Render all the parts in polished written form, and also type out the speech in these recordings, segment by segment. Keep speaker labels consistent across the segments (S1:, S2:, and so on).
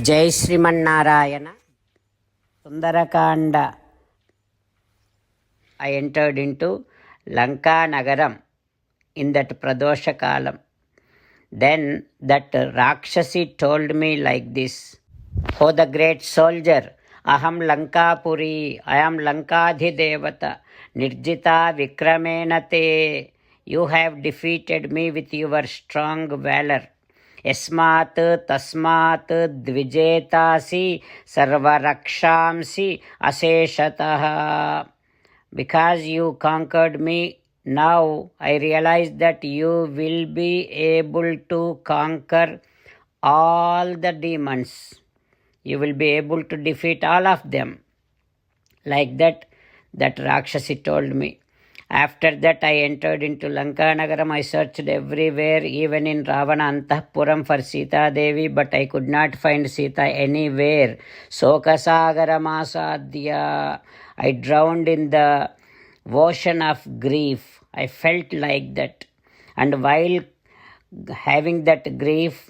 S1: Jai Srimanarayana. Sundarakanda. I entered into Lanka Nagaram in that Pradosha Kalam. Then that Rakshasi told me like this: "O the great soldier, Aham Lankapuri, I am Lankadhidevata, Nirjita Vikramena te. You have defeated me with your strong valor. Yasmat tasmat dvijetasi sarvarakshamsi aseshataha." Because you conquered me, now I realize that you will be able to conquer all the demons. You will be able to defeat all of them. Like that Rakshasi told me. After that I entered into Lanka Nagaram. I searched everywhere, even in Ravana Antahpuram for Sita Devi, but I could not find Sita anywhere. Sokasagara Masadhya. I drowned in the ocean of grief. I felt like that. And while having that grief,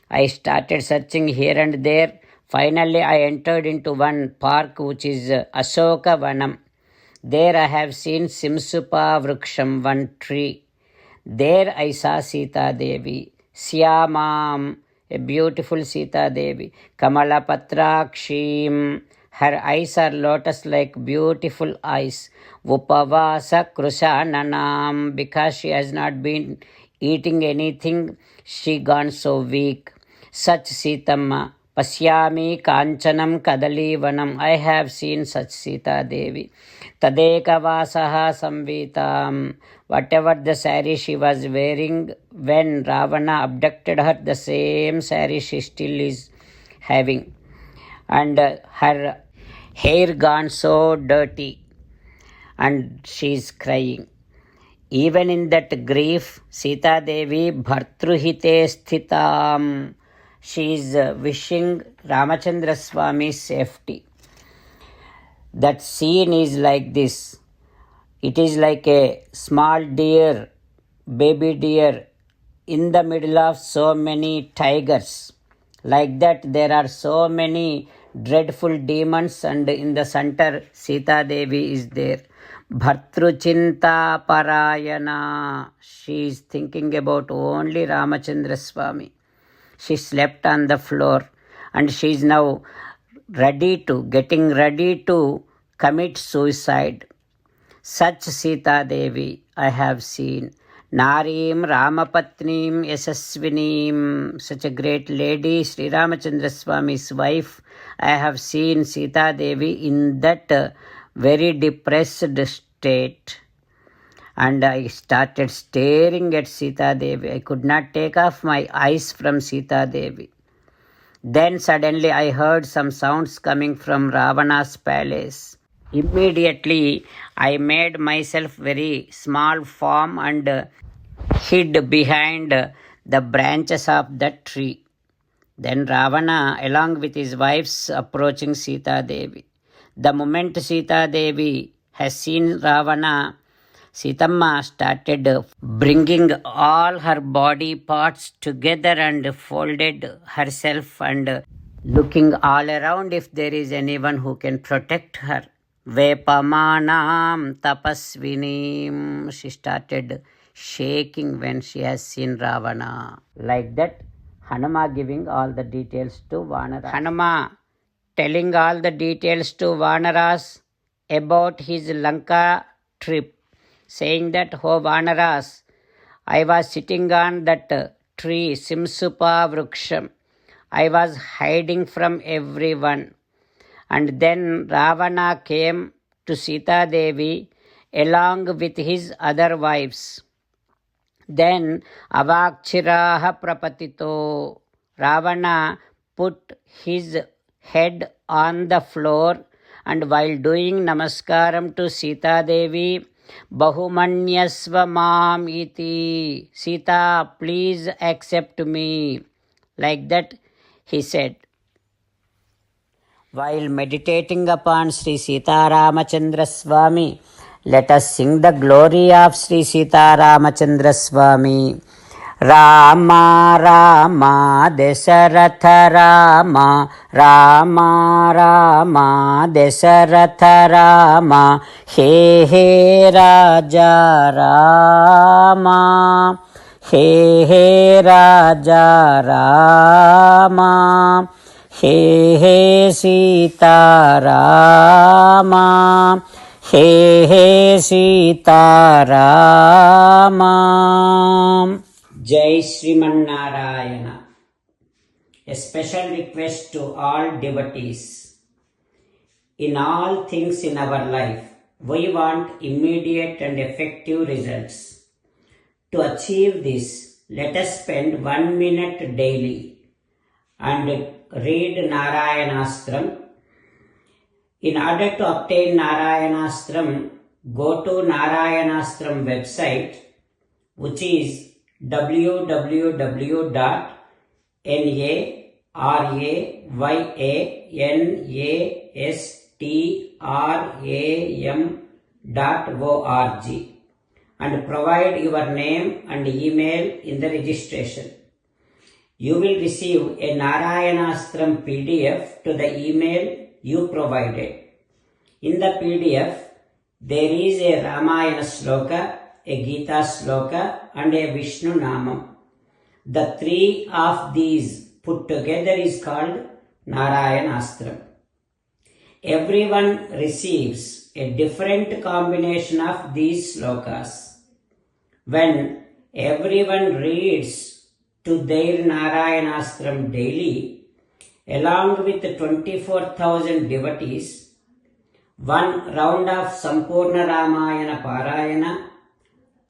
S1: I started searching here and there. Finally, I entered into one park which is Asoka Vanam. There I have seen Simsupa Vruksham, one tree. There I saw Sita Devi, Syamam, a beautiful Sita Devi, Kamala Patrakshim. Her eyes are lotus-like beautiful eyes. Upavasa Krusananam. Because she has not been eating anything, she gone so weak. Such Sitamma. Pasyami Kanchanam Kadalivanam. I have seen such Sita Devi. Tadekavasaha Samvitam. Whatever the saree she was wearing when Ravana abducted her, the same saree she still is having. And her hair gone so dirty, and she is crying. Even in that grief, Sita Devi Bhartruhite Sthitam. She is wishing Ramachandra Swami's safety. That scene is like this. It is like a small deer, baby deer, in the middle of so many tigers. Like that, there are so many dreadful demons, and in the center, Sita Devi is there. Bhartruchinta Parayana. She is thinking about only Ramachandra Swami. She slept on the floor, and she is now getting ready to commit suicide. Such Sita Devi I have seen. Narim Ramapatnim Yasasvinim. Such a great lady, Sri Ramachandra Swami's wife. I have seen Sita Devi in that very depressed state. And I started staring at Sita Devi. I could not take off my eyes from Sita Devi. Then suddenly I heard some sounds coming from Ravana's palace. Immediately I made myself very small form and hid behind the branches of that tree. Then Ravana, along with his wives, approaching Sita Devi. The moment Sita Devi has seen Ravana, Sitamma started bringing all her body parts together and folded herself and looking all around if there is anyone who can protect her. Vepamanam tapasvinim. She started shaking when she has seen Ravana. Like that, Hanuma giving all the details to Vanara. Hanuma telling all the details to Vanaras about his Lanka trip, saying that, "Oh Vanaras, I was sitting on that tree, Simsupa Vruksham. I was hiding from everyone. And then Ravana came to Sita Devi along with his other wives. Then Avakchiraha Prapatito. Ravana put his head on the floor, and while doing namaskaram to Sita Devi, Bahumanyasva Mam iti. Sita, please accept me. Like that he said. While meditating upon Sri Sita Ramachandra Swami, let us sing the glory of Sri Sita Ramachandra Swami. Rama Rama Dasharatha Rama Rama Rama Dasharatha Rama hey hey Raja Rama hey hey Raja Rama hey hey Seetharama hey hey Seetharama. Jai Srimanarayana. A special request to all devotees. In all things in our life, we want immediate and effective results. To achieve this, let us spend 1 minute daily and read Narayanastram. In order to obtain Narayanastram, go to Narayanastram website, which is www.narayanaastram.org and provide your name and email in the registration. You will receive a Narayanastram PDF to the email you provided. In the PDF, there is a Ramayana Sloka, a Gita Sloka and a Vishnu Namam. The three of these put together is called Narayanastram. Everyone receives a different combination of these slokas. When everyone reads to their Narayanastram daily, along with 24,000 devotees, one round of Sampurna Ramayana Parayana,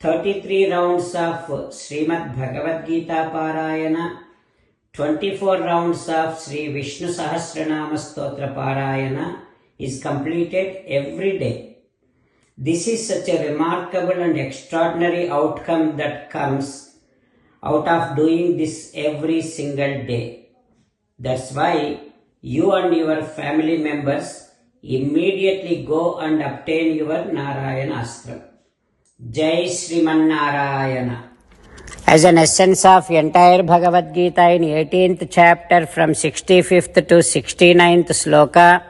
S1: 33 rounds of Srimad Bhagavad Gita Parayana, 24 rounds of Sri Vishnu Sahasranama Stotra Parayana is completed every day. This is such a remarkable and extraordinary outcome that comes out of doing this every single day. That's why you and your family members immediately go and obtain your Narayanastram. Jai Srimanarayana. As an essence of entire Bhagavad Gita in 18th chapter from 65th to 69th sloka,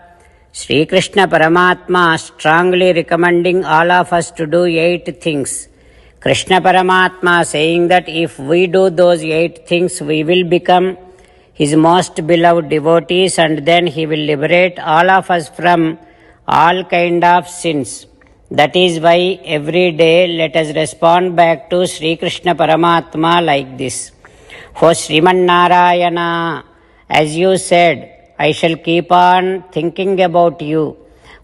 S1: Sri Krishna Paramatma strongly recommending all of us to do 8 things. Krishna Paramatma saying that if we do those 8 things, we will become His most beloved devotees and then He will liberate all of us from all kind of sins. That is why every day let us respond back to Sri Krishna Paramatma like this. O Sriman Narayana, as you said, I shall keep on thinking about you.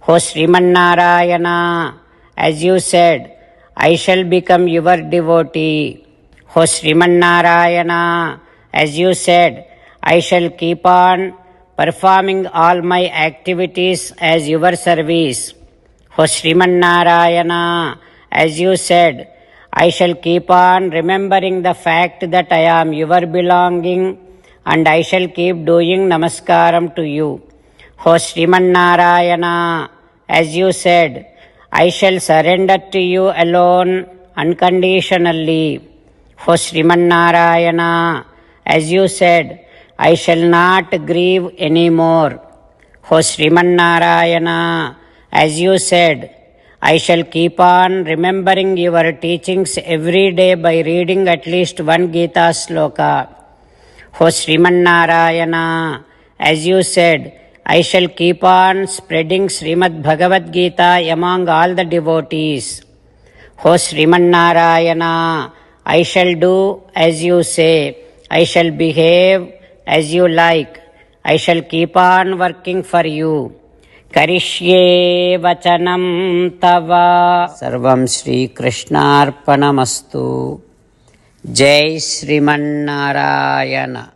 S1: O Sriman Narayana, as you said, I shall become your devotee. O Sriman Narayana, as you said, I shall keep on performing all my activities as your service. O Sriman Narayana, as you said, I shall keep on remembering the fact that I am your belonging and I shall keep doing namaskaram to you. O Sriman Narayana, as you said, I shall surrender to you alone unconditionally. O Sriman Narayana, as you said, I shall not grieve anymore. O Sriman Narayana, as you said, I shall keep on remembering your teachings every day by reading at least 1 Gita sloka. O Sriman Narayana, as you said, I shall keep on spreading Srimad Bhagavad Gita among all the devotees. O Sriman Narayana, I shall do as you say. I shall behave as you like. I shall keep on working for you. Karishye vachanam tava. Sarvam Shri Krishnarpanamastu. Jai Sriman Narayana.